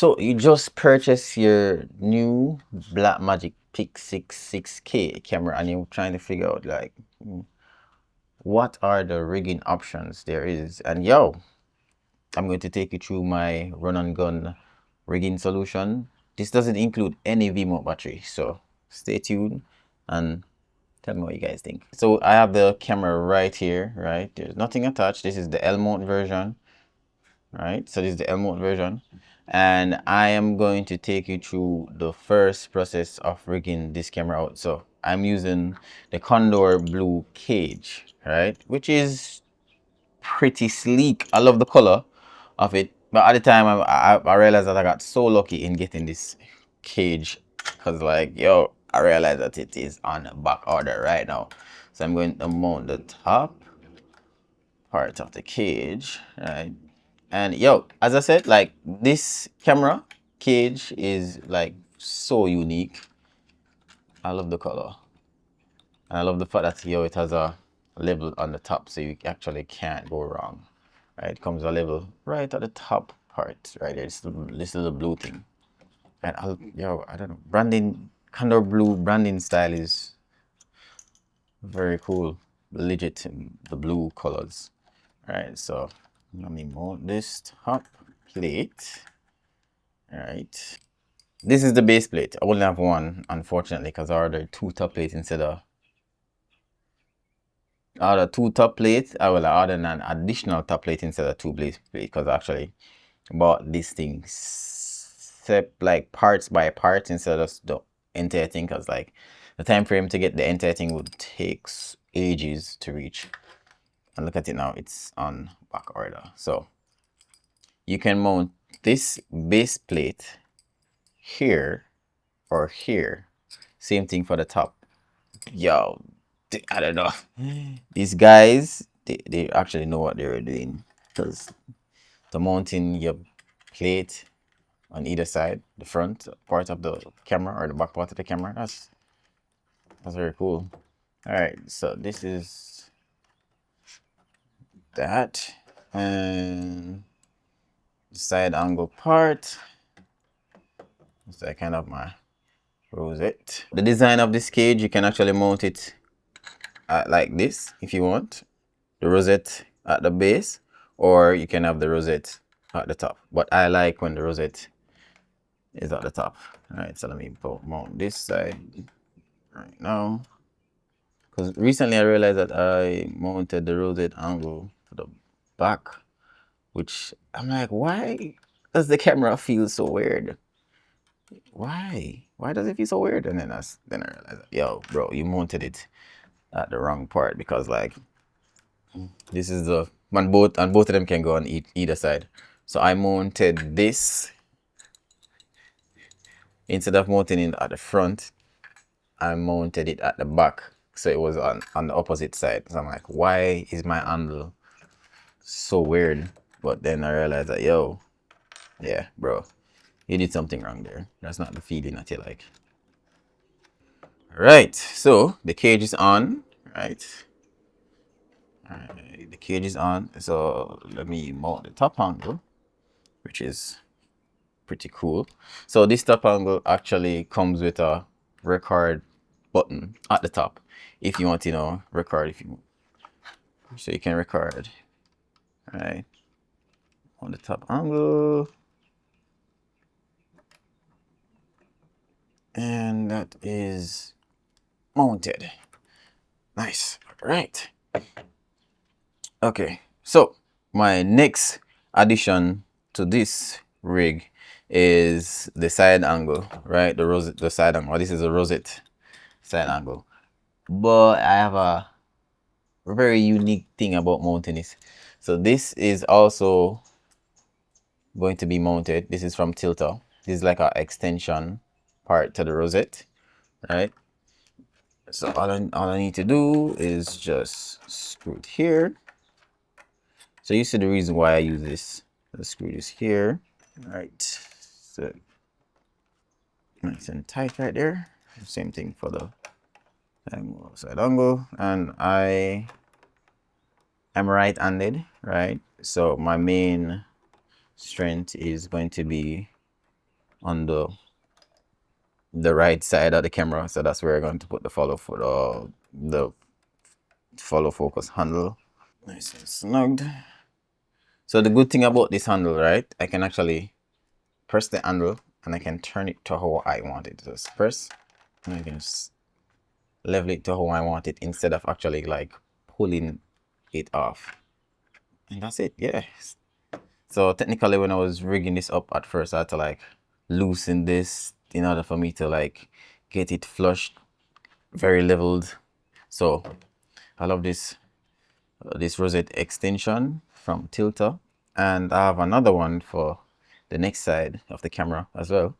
So you just purchased your new Blackmagic Pyxis 6K camera and you're trying to figure out like what are the rigging options there is. And yo, I'm going to take you through my run and gun rigging solution. This doesn't include any V-mount battery, so stay tuned and tell me what you guys think. So I have the camera right here, right? There's nothing attached. This is the L-mount version, right? So this is the L-mount version. And I am going to take you through the first process of rigging this camera out. So I'm using the Kondor blue cage, right? Which is pretty sleek. I love the color of it. But at the time, I realized that I got so lucky in getting this cage. Because like, yo, I realized that it is on back order right now. So I'm going to mount the top part of the cage, right? And yo, as I said, like this camera cage is like so unique. I love the color. And I love the fact that yo, it has a level on the top, so you actually can't go wrong. Right? It comes a level right at the top part, right there. This is the blue thing. And yo, I don't know, branding, Kondor blue branding style is very cool. Legit, the blue colors. Right, so let me mount this top plate. All right, this is the base plate. I only have one, unfortunately, because I ordered two top plates instead of two top plates. I will order an additional top plate instead of two base plate because I actually bought this thing set like parts by parts instead of the entire thing, because like the time frame to get the entire thing would take ages to reach. And look at it now, it's on back order. So you can mount this base plate here or here. Same thing for the top. Yo, I don't know. These guys, they actually know what they were doing, because the mounting your plate on either side, the front part of the camera or the back part of the camera, that's very cool. All right, so this is that, and the side angle part. It's like kind of my Rosette. The design of this cage, you can actually mount it like this if you want. The Rosette at the base, or you can have the Rosette at the top. But I like when the Rosette is at the top. Alright, so let me mount this side right now. Because recently I realized that I mounted the Rosette angle to the back, which I'm like, why does the camera feel so weird? Why does it feel so weird? And then I realized, yo bro, you mounted it at the wrong part, because like this is the both of them can go on either side. So I mounted this, instead of mounting it at the front, I mounted it at the back, so it was on the opposite side. So I'm like, why is my angle so weird? But then I realized that, yo, yeah bro, you did something wrong there. That's not the feeling that you like. Right, so the cage is on, right? Alright, the cage is on. So let me mount the top angle, which is pretty cool. So this top angle actually comes with a record button at the top if you want to, record. If you so you can record, right, on the top angle. And that is mounted. Nice. All right. Okay, so my next addition to this rig is the side angle, right? The side angle. This is a Rosette side angle. But I have a very unique thing about mounting this. So this is also going to be mounted. This is from Tilta. This is like an extension part to the Rosette, right? So all I need to do is just screw it here. So you see the reason why I use this. Let's screw this here. All right. So nice and tight right there. Same thing for the side angle. And I am right-handed, right? So my main strength is going to be on the right side of the camera. So that's where we're going to put the follow focus handle. Nice and snugged. So the good thing about this handle, right? I can actually press the handle and I can turn it to how I want it. Just press and I can just level it to how I want it instead of actually like pulling it off. And that's it, yeah. So technically when I was rigging this up at first, I had to like loosen this in order for me to like get it flushed, very leveled. So I love this Rosette extension from Tilta, and I have another one for the next side of the camera as well.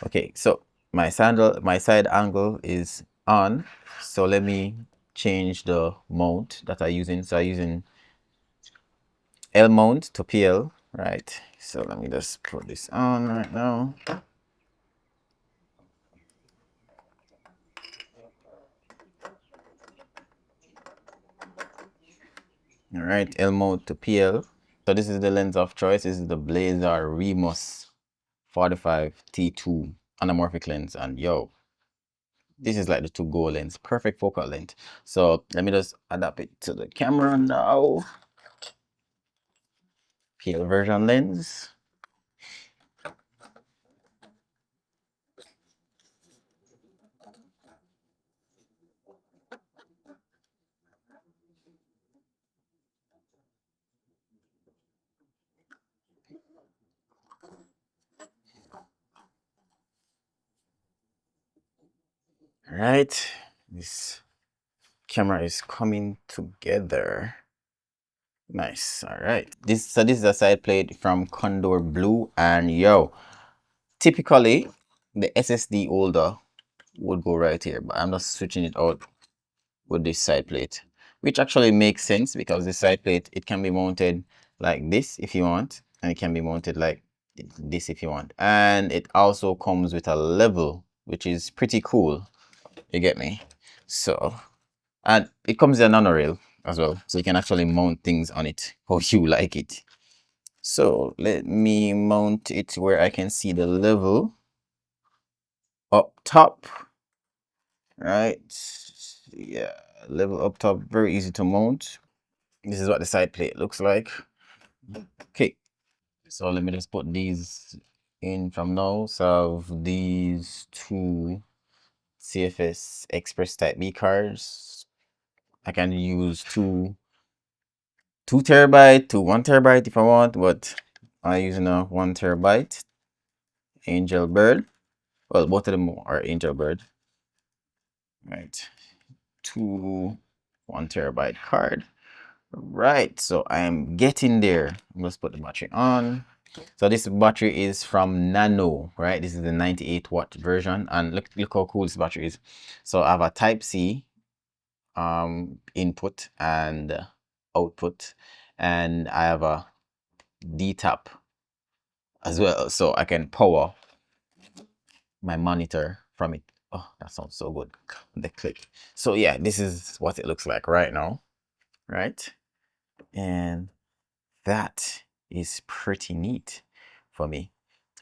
Okay, so my side angle is on, so let me change the mount that I'm using. So I'm using L mount to PL, right? So let me just put this on right now. All right, L mount to PL. So this is the lens of choice. This is the BLAZAR Remus 45 T2 anamorphic lens, and yo, this is like the to-go lens, perfect focal length. So let me just adapt it to the camera now. PL version lens. All right, this camera is coming together. Nice. All right. This is a side plate from Kondor Blue, and yo, typically the SSD holder would go right here, but I'm just switching it out with this side plate, which actually makes sense because the side plate, it can be mounted like this if you want, and it can be mounted like this if you want, and it also comes with a level, which is pretty cool. You get me? So, and it comes with a nano rail as well, so you can actually mount things on it how you like it. So let me mount it where I can see the level up top, right? Yeah, level up top, very easy to mount. This is what the side plate looks like. Okay, so let me just put these in from now. So these two CFexpress type B cards. I can use two 2 TB to 1 TB if I want, but I'm using a 1 TB Angelbird. Well, both of them are Angelbird. Right, two 1 TB card. Right, so I'm getting there. Let's put the battery on. So this battery is from NANO, right? This is the 98-watt version, and look how cool this battery is. So I have a Type C input and output, and I have a D tap as well, so I can power my monitor from it. Oh, that sounds so good. The click. So yeah, this is what it looks like right now, right? And that is pretty neat for me.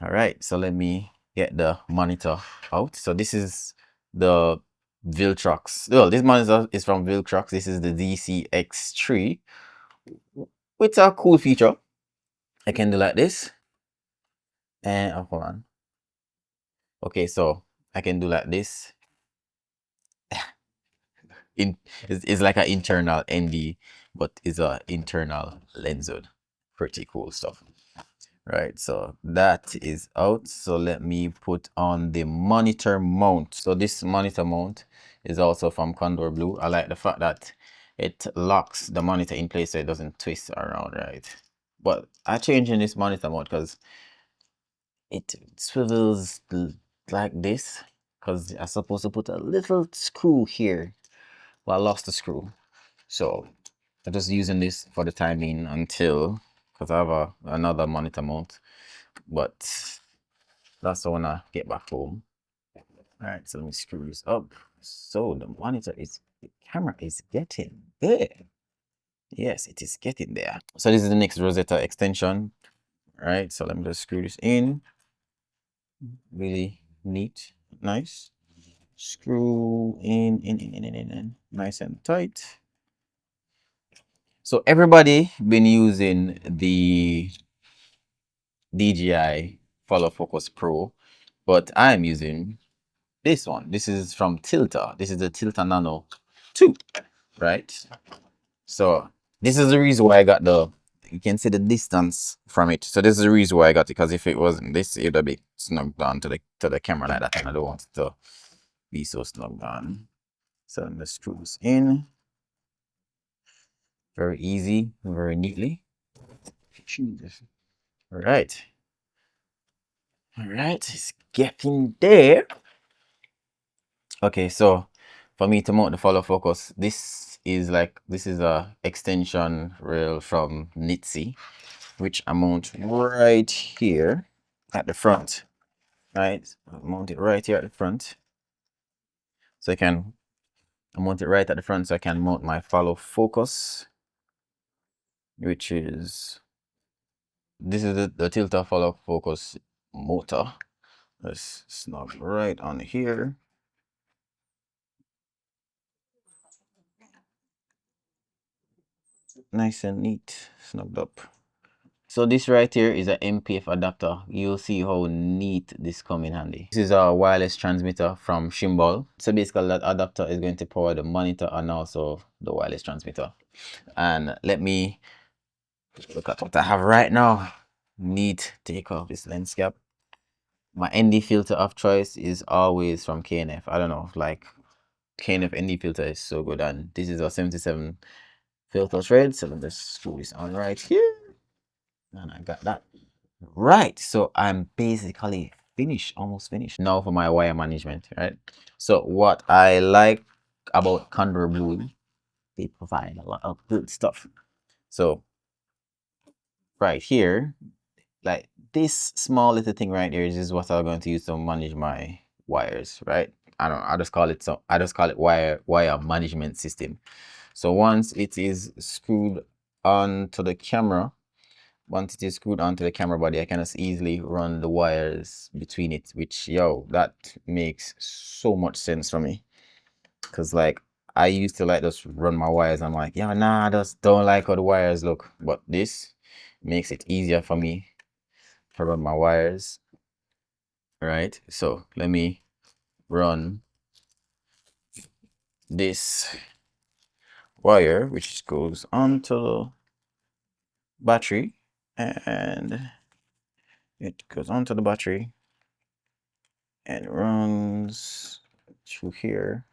All right, so let me get the monitor out. So this is the Viltrox. Well, this monitor is from Viltrox. This is the DCX3 with a cool feature. I can do like this, and oh, hold on. Okay, so I can do like this. It's like an internal ND, but it's a internal lens hood. Pretty cool stuff. Right, so that is out. So let me put on the monitor mount. So this monitor mount is also from Kondor Blue. I like the fact that it locks the monitor in place so it doesn't twist around, right? But I changed in this monitor mount because it swivels like this, because I'm supposed to put a little screw here, but I lost the screw. So I'm just using this for the time being until, because I have another monitor mount, but that's when I get back home. All right, so let me screw this up. So the camera is getting there. Yes, it is getting there. So this is the next Rosetta extension. All right, so let me just screw this in. Really neat, nice. Screw in, nice and tight. So everybody been using the DJI Follow Focus Pro, but I'm using this one. This is from Tilta. This is the Tilta Nano 2, right? So this is the reason why I got the, you can see the distance from it. So this is the reason why I got it, because if it wasn't this, it would be snug down to the camera like that, and I don't want it to be so snug down. So the screws in, very easy, very neatly. All right. All right, it's getting there. Okay, so for me to mount the follow focus, this is a extension rail from NiSi, which I mount right here at the front, right? I mount it right here at the front, so I mount it right at the front so I can mount my follow focus, which is, this is the Tilta follow focus motor. Let's snug right on here. Nice and neat, snugged up. So this right here is an MPF adapter. You'll see how neat this come in handy. This is a wireless transmitter from Shimbal. So basically that adapter is going to power the monitor and also the wireless transmitter. And let me look at what I have right now. Neat. Take off this lens cap. My ND filter of choice is always from KNF. I don't know, like KNF ND filter is so good, and this is a 77 filter thread. So let me just screw this on right here. And I got that. Right, so I'm basically finished, almost finished. Now for my wire management, right? So what I like about Kondor Bwoy, they provide a lot of good stuff. So right here, like this small little thing right here is what I'm going to use to manage my wires, right? I don't know, I just call it wire management system. So once it is screwed onto the camera, once it is screwed onto the camera body, I can just easily run the wires between it, which, yo, that makes so much sense for me. Because, like, I used to, like, just run my wires. I'm like, yeah, nah, I just don't like how the wires look. But this makes it easier for me to run my wires, right? So let me run this wire, which goes onto the battery, and it goes onto the battery and runs through here,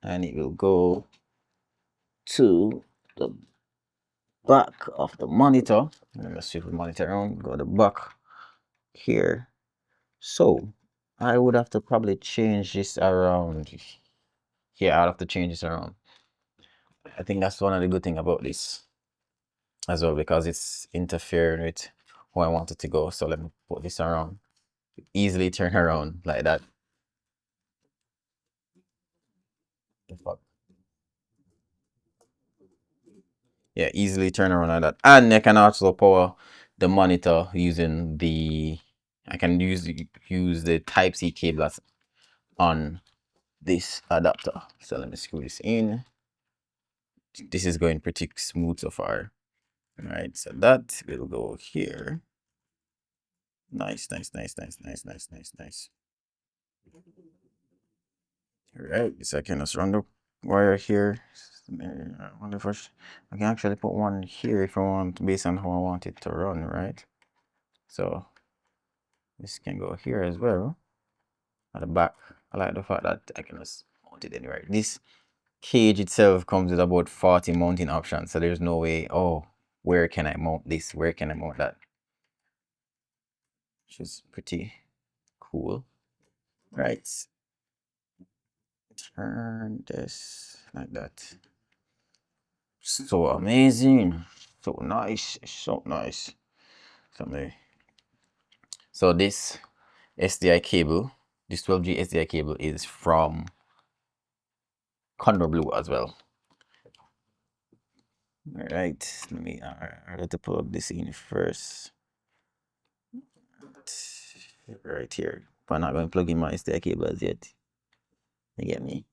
and it will go to the back of the monitor. Let me shift the monitor around, go to the back here. So I would have to probably change this around here. I'll have to change this around. I think that's one of the good things about this as well, because it's interfering with who I want it to go. So let me put this around. Easily turn around like that. The fuck? Yeah, easily turn around like that. And I can also power the monitor using the, I can use the Type-C cable that's on this adapter. So let me screw this in. This is going pretty smooth so far. All right, so that will go here. Nice. All right, so I can just run the wire here. I wonder if I can actually put one here if I want, based on how I want it to run, right? So this can go here as well at the back. I like the fact that I can just mount it anywhere. This cage itself comes with about 40 mounting options, so there's no way, oh, where can I mount this? Where can I mount that? Which is pretty cool. Right. Turn this like that. So amazing. So nice. So nice. So this SDI cable, this 12G SDI cable is from Kondor Bwoy as well. All right, let me pull up this in first. right here. But I'm not going to plug in my SDI cables yet. You get me?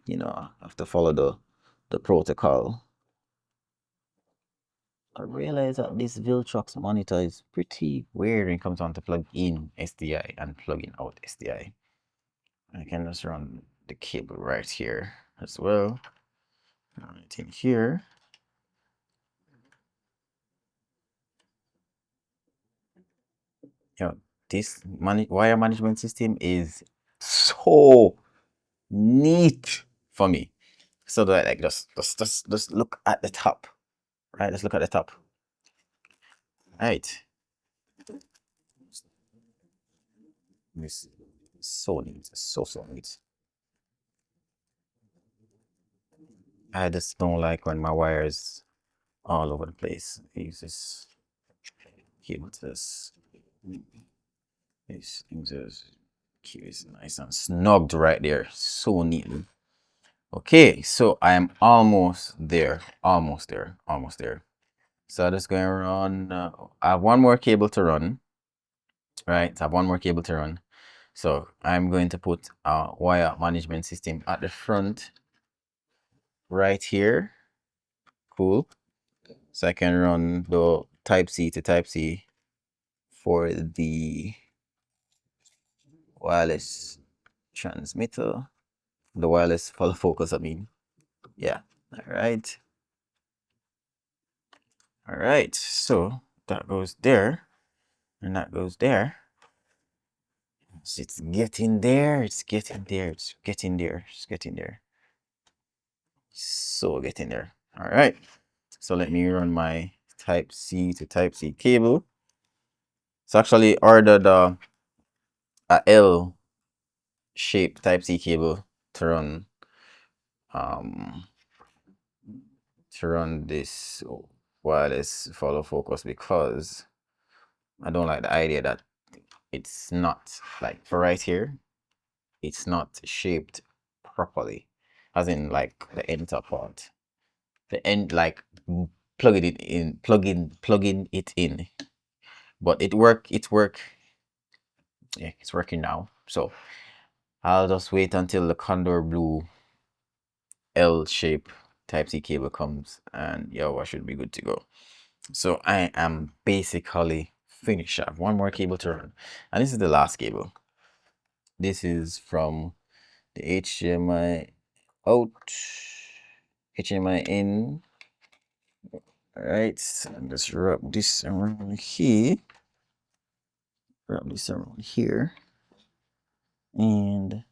You know, I have to follow the protocol. I realize that this Viltrox monitor is pretty weird when it comes on to plug in SDI and plugging out SDI. I can just run the cable right here as well. Right in here. This wire management system is so neat for me. So that like just look at the top, right? Let's look at the top. Right. This is so neat, so neat. I just don't like when my wires all over the place. I use this cable to this. These things is nice and snugged right there, so neatly. Okay, so I am almost there, almost there. So I'm just going to run. I have one more cable to run, right? I have one more cable to run. So I'm going to put a wire management system at the front, right here. Cool. So I can run the Type C to Type C for the wireless transmitter, the wireless follow focus. I mean, yeah. All right. All right. So that goes there, and that goes there. It's getting there. It's getting there. It's getting there. It's getting there. So getting there. All right. So let me run my Type C to Type C cable. So actually ordered a L-shaped Type C cable to run this wireless follow focus, because I don't like the idea that it's not, like, for right here, it's not shaped properly, as in like the end top part, the end, like plugging it in, but it's working now. So I'll just wait until the Kondor blue L shape Type C cable comes, and yo, I should be good to go. So I am basically finished. I have one more cable to run, and this is the last cable. This is from the HDMI out, HDMI in. All right, so just wrap this around here. And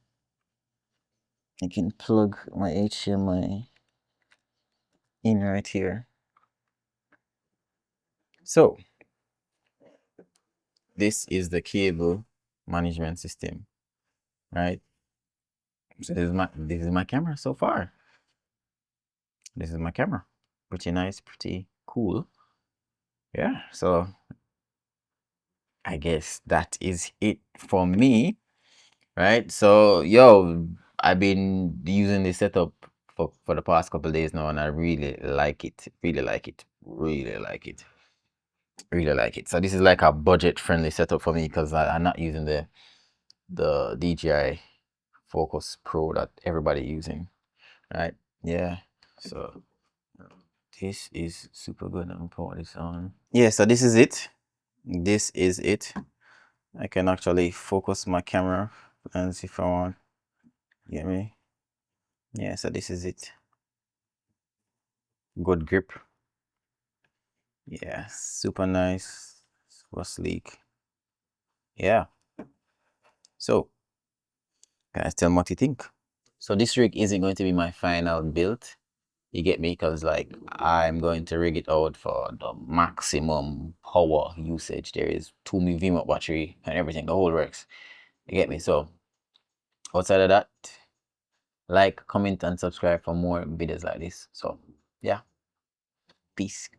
I can plug my HDMI in right here. So this is the cable management system, right? So this is my camera so far. This is my camera. Pretty nice, pretty cool. Yeah, so I guess that is it for me, right? So yo, I've been using this setup for the past couple of days now, and I really like it. Really like it. Really like it. Really like it. So this is like a budget friendly setup for me, because I'm not using the DJI Focus Pro that everybody using, right? Yeah. So this is super good. I'm put this on. Yeah, so this is it. This is it. I can actually focus my camera and see if I want. Get me? Yeah, so this is it. Good grip. Yeah, super nice, super sleek. Yeah. So, guys, tell me what you think. So this rig isn't going to be my final build. You get me? Because like I'm going to rig it out for the maximum power usage. There is 2 VMAX battery and everything. The whole works. You get me? So outside of that, like, comment, and subscribe for more videos like this. So yeah, peace.